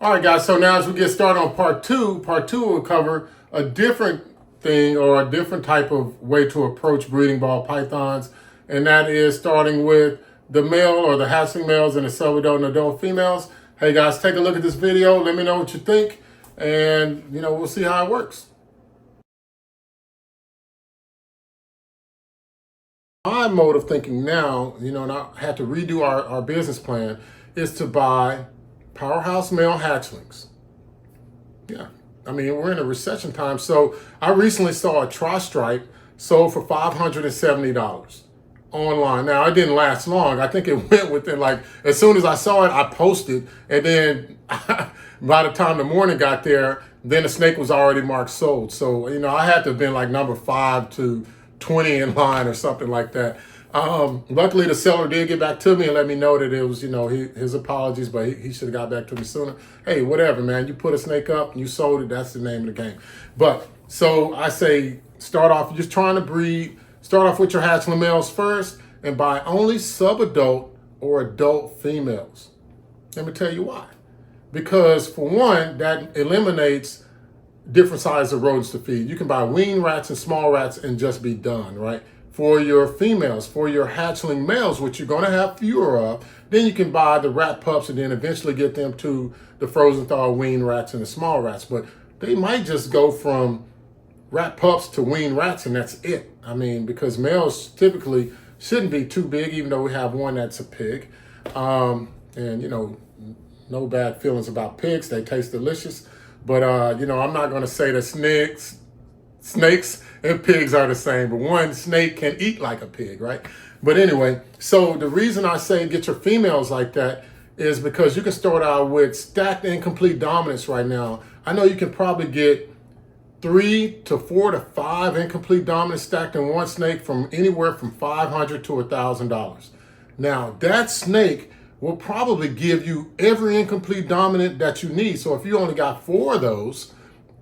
All right, guys, so now as we get started on part two will cover a different thing or a different type of way to approach breeding ball pythons, and that is starting with the male or the hatchling males and the sub-adult and adult females. Hey, guys, take a look at this video. Let me know what you think, and, we'll see how it works. My mode of thinking now, and I had to redo our business plan, is to buy powerhouse male hatchlings. Yeah, I mean, we're in a recession time. So I recently saw a tri-stripe sold for $570 online. Now, it didn't last long. I think it went within, as soon as I saw it, I posted. And then by the time the morning got there, then the snake was already marked sold. So, I had to have been number 5 to 20 in line or something like that. Luckily, the seller did get back to me and let me know that it was, his apologies, but he should have got back to me sooner. Hey, whatever, man. You put a snake up and you sold it. That's the name of the game. But so I say, start off just trying to breed. Start off with your hatchling males first and buy only sub-adult or adult females. Let me tell you why. Because for one, that eliminates different sizes of rodents to feed. You can buy weaned rats and small rats and just be done, right? For your females, for your hatchling males, which you're going to have fewer of, then you can buy the rat pups and then eventually get them to the frozen thaw weaned rats and the small rats. But they might just go from rat pups to weaned rats and that's it. I mean, because males typically shouldn't be too big, even though we have one that's a pig. And, no bad feelings about pigs. They taste delicious. But, I'm not going to say that snakes and pigs are the same, but one snake can eat like a pig, right? But anyway, so the reason I say get your females like that is because you can start out with stacked incomplete dominance right now. I know you can probably get 3 to 4 to 5 incomplete dominance stacked in one snake from anywhere from $500 to $1,000. Now, that snake will probably give you every incomplete dominant that you need. So if you only got 4 of those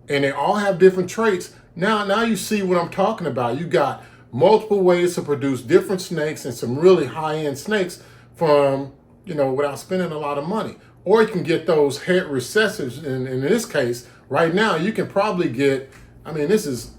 and they all have different traits, now you see what I'm talking about. You got multiple ways to produce different snakes and some really high-end snakes from, without spending a lot of money. Or you can get those het recessives. And in this case, right now, you can probably get, this is,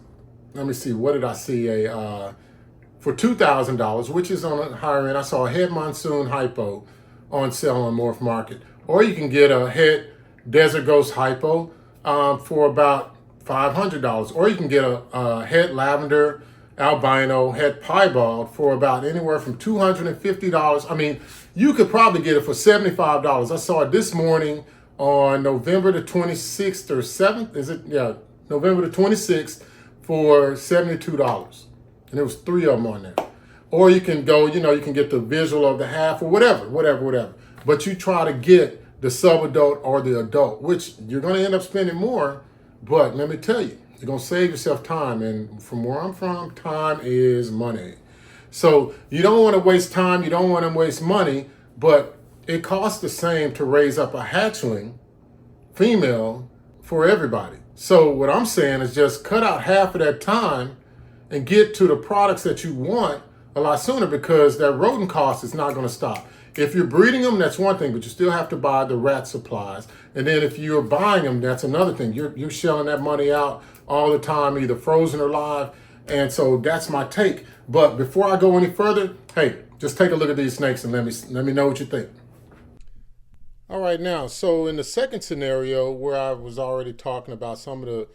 let me see, what did I see? For $2,000, which is on the higher end. I saw a het monsoon hypo on sale on Morph Market. Or you can get a het desert ghost hypo for about $500. Or you can get a het lavender albino het piebald for about anywhere from $250. You could probably get it for $75. I saw it this morning on November the 26th or 7th. Is it? Yeah, November the 26th for $72. And there was 3 of them on there. Or you can go, you can get the visual of the half or whatever. But you try to get the sub-adult or the adult, which you're going to end up spending more. But let me tell you, you're going to save yourself time. And from where I'm from, time is money. So you don't want to waste time. You don't want to waste money. But it costs the same to raise up a hatchling female for everybody. So what I'm saying is just cut out half of that time and get to the products that you want a lot sooner, because that rodent cost is not going to stop. If you're breeding them, that's one thing, but you still have to buy the rat supplies. And then if you're buying them, that's another thing. You're shelling that money out all the time, either frozen or live. And so that's my take. But before I go any further, hey, just take a look at these snakes and let me know what you think. All right, now, so in the second scenario where I was already talking about some of the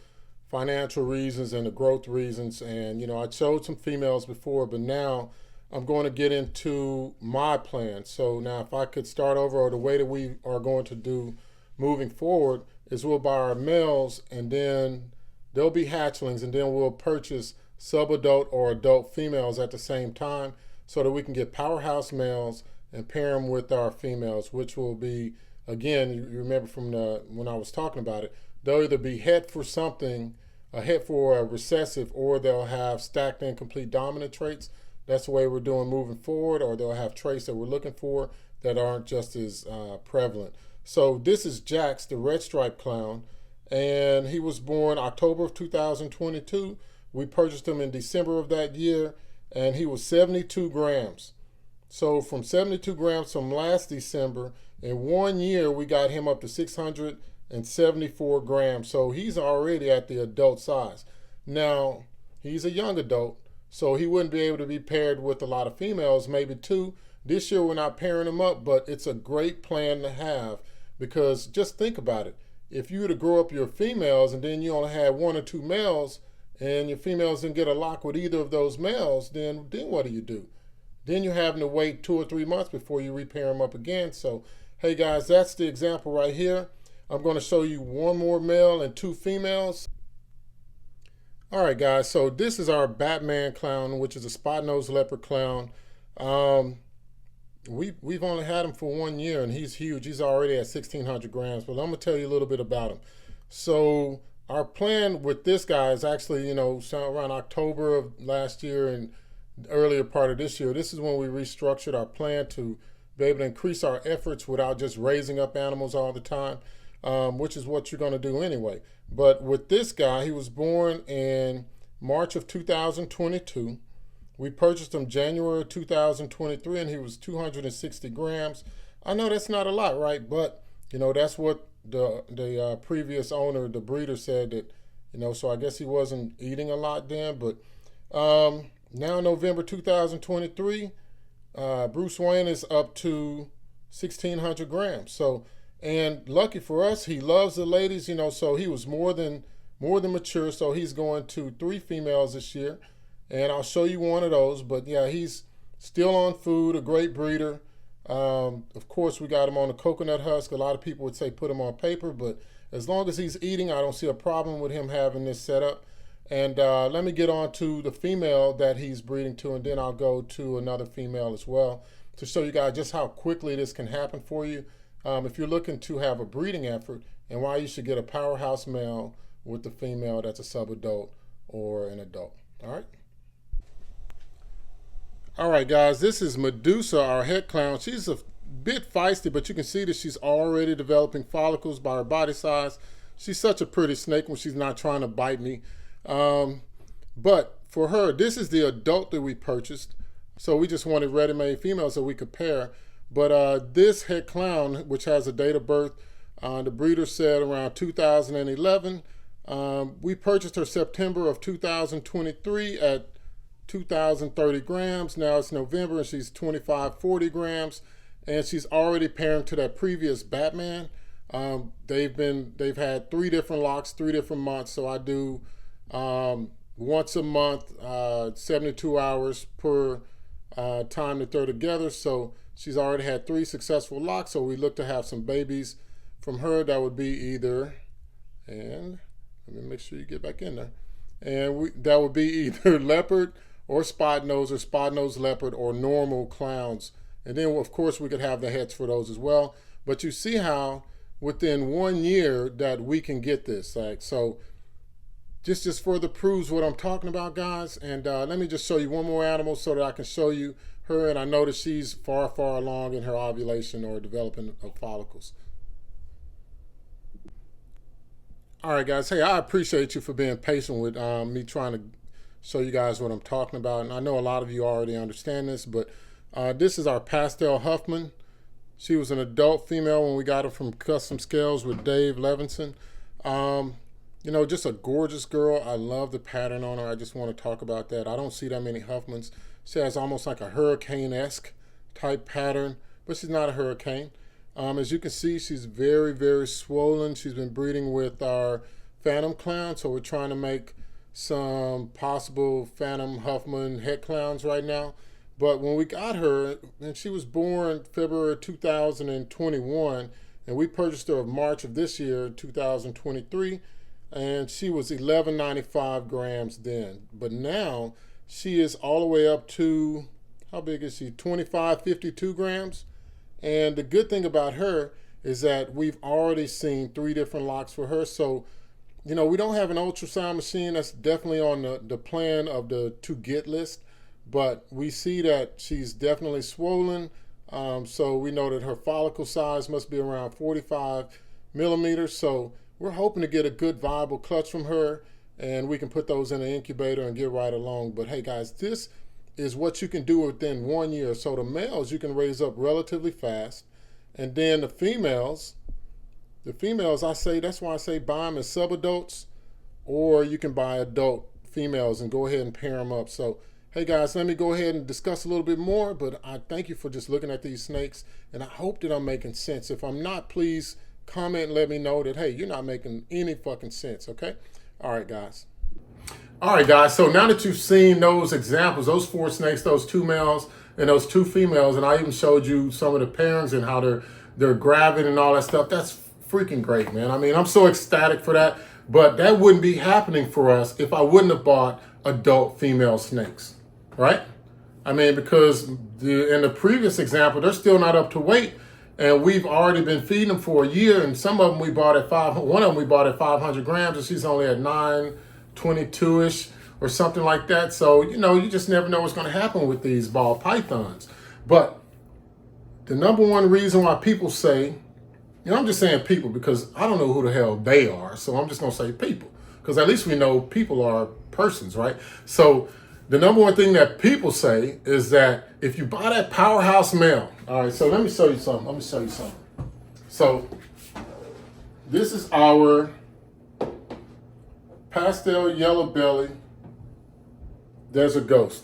financial reasons and the growth reasons, and I showed some females before, but now I'm going to get into my plan. So now if I could start over, or the way that we are going to do moving forward is we'll buy our males and then they'll be hatchlings, and then we'll purchase sub-adult or adult females at the same time so that we can get powerhouse males and pair them with our females, which will be, again, you remember from when I was talking about it, they'll either be het for something, a het for a recessive, or they'll have stacked incomplete dominant traits. That's the way we're doing moving forward, or they'll have traits that we're looking for that aren't just as prevalent. So this is Jax, the red stripe clown, and he was born October of 2022. We purchased him in December of that year, and he was 72 grams. So from 72 grams from last December, in 1 year, we got him up to 600 274 grams. So he's already at the adult size. Now, he's a young adult, so he wouldn't be able to be paired with a lot of females, maybe two. This year we're not pairing him up, but it's a great plan to have, because just think about it. If you were to grow up your females and then you only had one or two males, and your females didn't get a lock with either of those males, then what do? Then you're having to wait 2 or 3 months before you repair them up again. So, hey guys, that's the example right here. I'm going to show you one more male and two females. All right, guys, so this is our Batman clown, which is a spot-nosed leopard clown. We've only had him for 1 year, and he's huge. He's already at 1,600 grams, but I'm going to tell you a little bit about him. So our plan with this guy is actually, around October of last year and earlier part of this year. This is when we restructured our plan to be able to increase our efforts without just raising up animals all the time, which is what you're going to do anyway. But with this guy, he was born in March of 2022. We purchased him January 2023, and he was 260 grams. I know that's not a lot, right? But, that's what the previous owner, the breeder, said that, so I guess he wasn't eating a lot then. But now November 2023, Bruce Wayne is up to 1,600 grams. So, and lucky for us, he loves the ladies, so he was more than mature. So he's going to 3 females this year, and I'll show you one of those. But yeah, he's still on food, a great breeder. Of course, we got him on a coconut husk. A lot of people would say put him on paper, but as long as he's eating, I don't see a problem with him having this setup. And let me get on to the female that he's breeding to, and then I'll go to another female as well to show you guys just how quickly this can happen for you. If you're looking to have a breeding effort, and why you should get a powerhouse male with the female that's a subadult or an adult. All right, guys, this is Medusa, our head clown. She's a bit feisty, but you can see that she's already developing follicles by her body size. She's such a pretty snake when she's not trying to bite me. But for her, this is the adult that we purchased. So we just wanted ready-made females so we could pair. But this head clown, which has a date of birth, the breeder said around 2011. We purchased her September of 2023 at 2,030 grams. Now it's November and she's 2,540 grams, and she's already pairing to that previous Batman. They've had 3 different locks, 3 different months. So I do once a month, 72 hours per time that they're together. So she's already had 3 successful locks. So we look to have some babies from her. That would be either, and let me make sure you get back in there. And that would be either leopard or spot nose leopard or normal clowns. And then of course we could have the heads for those as well. But you see how within 1 year that we can get this. So just further proves what I'm talking about, guys. And let me just show you one more animal so that I can show you her. And I know that she's far along in her ovulation or developing of follicles. All right, guys. Hey, I appreciate you for being patient with me trying to show you guys what I'm talking about. And I know a lot of you already understand this, but this is our Pastel Huffman. She was an adult female when we got her from Custom Scales with Dave Levinson. Just a gorgeous girl. I love the pattern on her. I just want to talk about that. I don't see that many Huffmans. She has almost like a hurricane-esque type pattern, but she's not a hurricane. As you can see, she's very swollen. She's been breeding with our Phantom Clown, so we're trying to make some possible Phantom Huffman head clowns right now. But when we got her, and she was born February 2021, and we purchased her in March of this year, 2023, and she was 1195 grams then. But now she is all the way up to, how big is she? 2552 grams. And the good thing about her is that we've already seen 3 different locks for her. So, we don't have an ultrasound machine. That's definitely on the plan of the to-get list. But we see that she's definitely swollen. So we know that her follicle size must be around 45 millimeters. So we're hoping to get a good viable clutch from her, and we can put those in an incubator and get right along. But hey guys, this is what you can do within 1 year. So the males you can raise up relatively fast, and then the females, The females, that's why I say buy them as subadults, or you can buy adult females and go ahead and pair them up. So, hey guys, let me go ahead and discuss a little bit more, but I thank you for just looking at these snakes, and I hope that I'm making sense. If I'm not, please comment and let me know that, hey, you're not making any fucking sense, okay? All right, guys. All right, guys, so now that you've seen those examples, those 4 snakes, those 2 males and those 2 females, and I even showed you some of the pairings and how they're gravid and all that stuff, that's freaking great, man. I mean, I'm so ecstatic for that, but that wouldn't be happening for us if I wouldn't have bought adult female snakes, right? I mean, because in the previous example, they're still not up to weight, and we've already been feeding them for a year, and some of them we bought at one of them we bought at 500 grams, and she's only at 922-ish or something like that. So, you know, you just never know what's going to happen with these ball pythons. But the number one reason why people say, you know, I'm just saying people because I don't know who the hell they are, so I'm just going to say people, because at least we know people are persons, right? So the number one thing that people say is that if you buy that powerhouse male, all right, so let me show you something. So this is our pastel yellow belly desert ghost.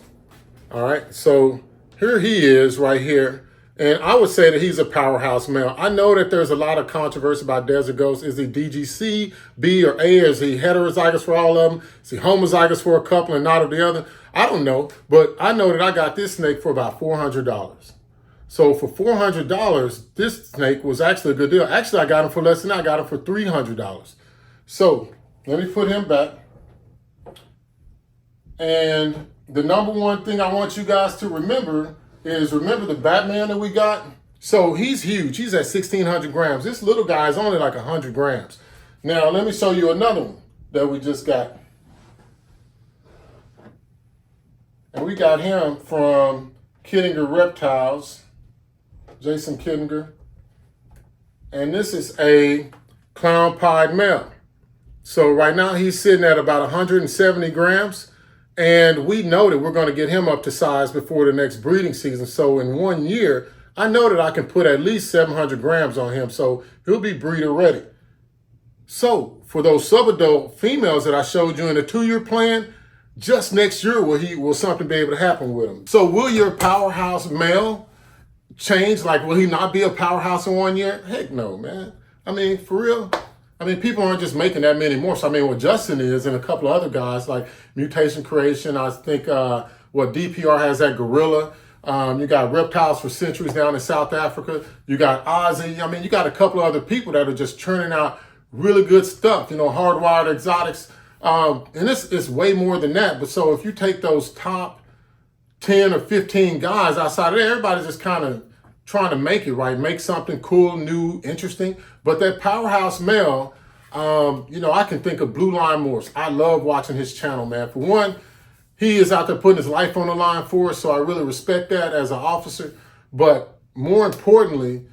All right, so here he is right here. And I would say that he's a powerhouse male. I know that there's a lot of controversy about desert ghosts. Is he DGC, B, or A? Is he heterozygous for all of them? Is he homozygous for a couple and not of the other? I don't know, but I know that I got this snake for about $400. So for $400, this snake was actually a good deal. Actually, I got him for less than that. I got him for $300. So let me put him back. And the number one thing I want you guys to remember is remember the Batman that we got? So he's huge. He's at 1,600 grams. This little guy is only like 100 grams. Now, let me show you another one that we just got. And we got him from Kittinger Reptiles, Jason Kittinger. And this is a clown pied male. So right now he's sitting at about 170 grams. And we know that we're going to get him up to size before the next breeding season. So in 1 year, I know that I can put at least 700 grams on him. So he'll be breeder ready. So for those subadult females that I showed you in the 2-year plan, just next year will something be able to happen with him. So will your powerhouse male change? Like, will he not be a powerhouse in 1 year? Heck no, man. I mean, for real. I mean, people aren't just making that many more. So, I mean, what Justin is and a couple of other guys like Mutation Creation, I think what DPR has that Gorilla. You got Reptiles for Centuries down in South Africa. You got Ozzy. I mean, you got a couple of other people that are just churning out really good stuff, you know, hardwired exotics. And it's way more than that. But so if you take those top 10 or 15 guys outside of there, everybody's just kind of trying to make it, right? Make something cool, new, interesting. But that powerhouse male, you know, I can think of Blue Line Morse. I love watching his channel, man. For one, he is out there putting his life on the line for us, so I really respect that as an officer. But more importantly,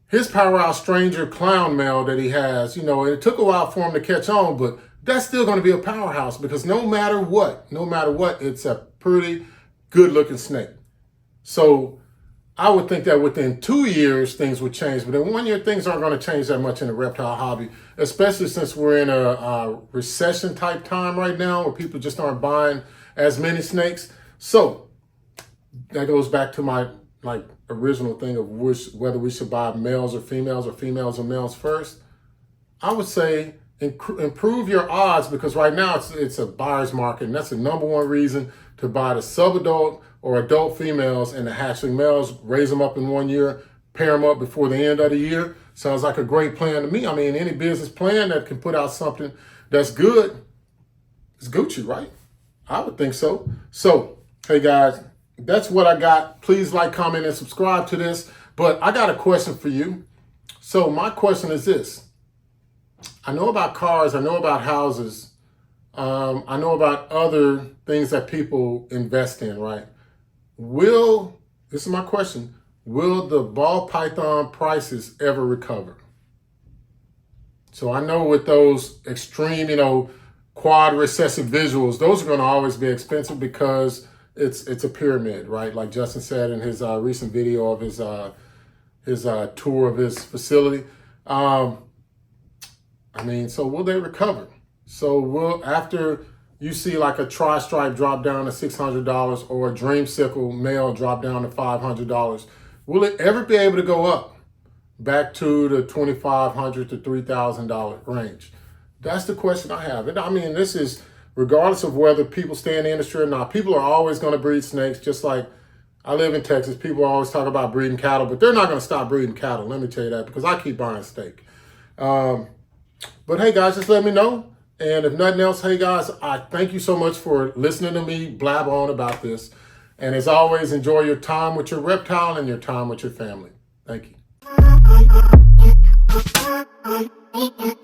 his powerhouse stranger clown male that he has, you know, it took a while for him to catch on, but that's still going to be a powerhouse because no matter what, it's a pretty good looking snake. So I would think that within 2 years, things would change. But in 1 year, things aren't going to change that much in the reptile hobby, especially since we're in a recession type time right now where people just aren't buying as many snakes. So that goes back to my original thing of whether we should buy males or females or males first. I would say improve your odds because right now it's a buyer's market, and that's the number one reason to buy the subadult or adult females and the hatchling males. Raise them up in 1 year, pair them up before the end of the year. Sounds like a great plan to me. I mean, any business plan that can put out something that's good is Gucci, right? I would think so. So, hey guys, that's what I got. Please like, comment, and subscribe to this. But I got a question for you. So my question is this. I know about cars, I know about houses, I know about other things that people invest in, right? This is my question, will the ball python prices ever recover? So I know with those extreme, you know, quad recessive visuals, those are going to always be expensive because it's a pyramid, right? Like Justin said in his recent video of his tour of his facility. I mean, so will they recover? So after you see like a tri-stripe drop down to $600 or a dreamsicle male drop down to $500, will it ever be able to go up back to the $2,500 to $3,000 range? That's the question I have. And I mean, this is regardless of whether people stay in the industry or not. People are always going to breed snakes, just like I live in Texas. People always talk about breeding cattle, but they're not going to stop breeding cattle. Let me tell you that, because I keep buying steak. But hey, guys, just let me know. And if nothing else, hey, guys, I thank you so much for listening to me blab on about this. And as always, enjoy your time with your reptile and your time with your family. Thank you.